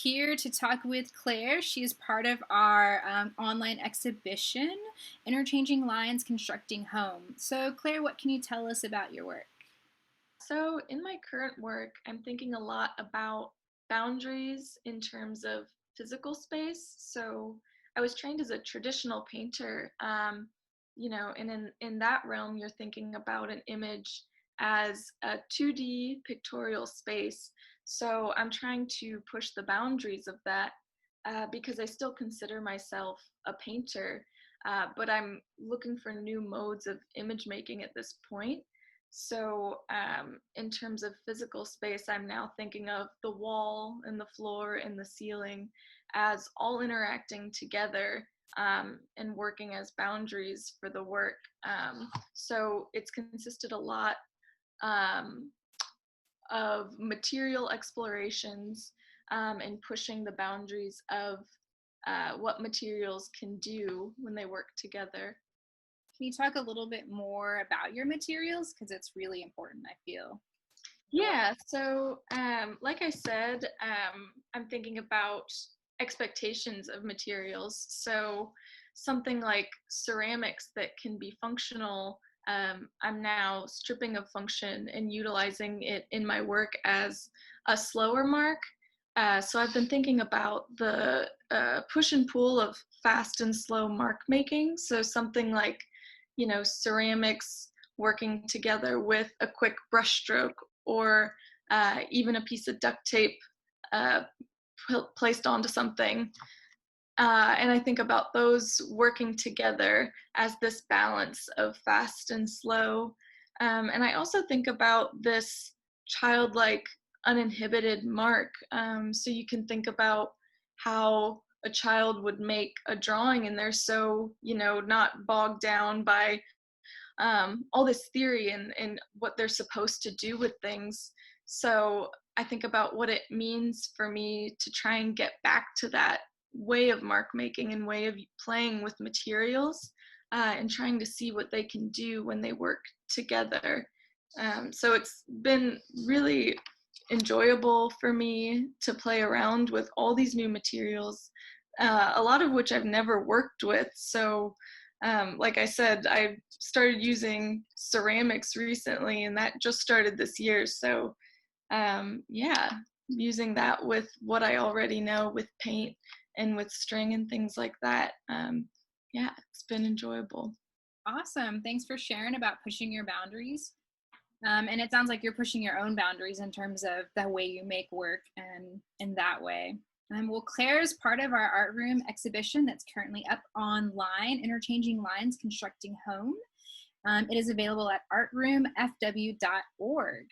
Here to talk with Claire. She is part of our online exhibition, Interchanging Lines, Constructing Home. So, Claire, what can you tell us about your work? So, in my current work, I'm thinking a lot about boundaries in terms of physical space. So, I was trained as a traditional painter, and in that realm, you're thinking about an image as a 2D pictorial space. So, I'm trying to push the boundaries of that because I still consider myself a painter, but I'm looking for new modes of image making at this point. So, in terms of physical space, I'm now thinking of the wall and the floor and the ceiling as all interacting together and working as boundaries for the work. So, it's consisted a lot um, of material explorations and pushing the boundaries of what materials can do when they work together. Can you talk a little bit more about your materials? Because it's really important, I feel. Yeah, so like I said, I'm thinking about expectations of materials. So something like ceramics that can be functional, I'm now stripping of function and utilizing it in my work as a slower mark. So I've been thinking about the push and pull of fast and slow mark making. So something like, ceramics working together with a quick brushstroke or even a piece of duct tape uh, placed onto something. And I think about those working together as this balance of fast and slow. And I also think about this childlike, uninhibited mark. So you can think about how a child would make a drawing and they're so, not bogged down by all this theory and what they're supposed to do with things. So I think about what it means for me to try and get back to that way of mark making and way of playing with materials and trying to see what they can do when they work together. So it's been really enjoyable for me to play around with all these new materials, a lot of which I've never worked with. So like I said, I started using ceramics recently, and that just started this year. So, yeah, using that with what I already know with paint and with string and things like that. Yeah, it's been enjoyable. Awesome. Thanks for sharing about pushing your boundaries. And it sounds like you're pushing your own boundaries in terms of the way you make work and in that way. Well, Claire is part of our art room exhibition that's currently up online, Interchanging Lines, Constructing Home. It is available at artroomfw.org.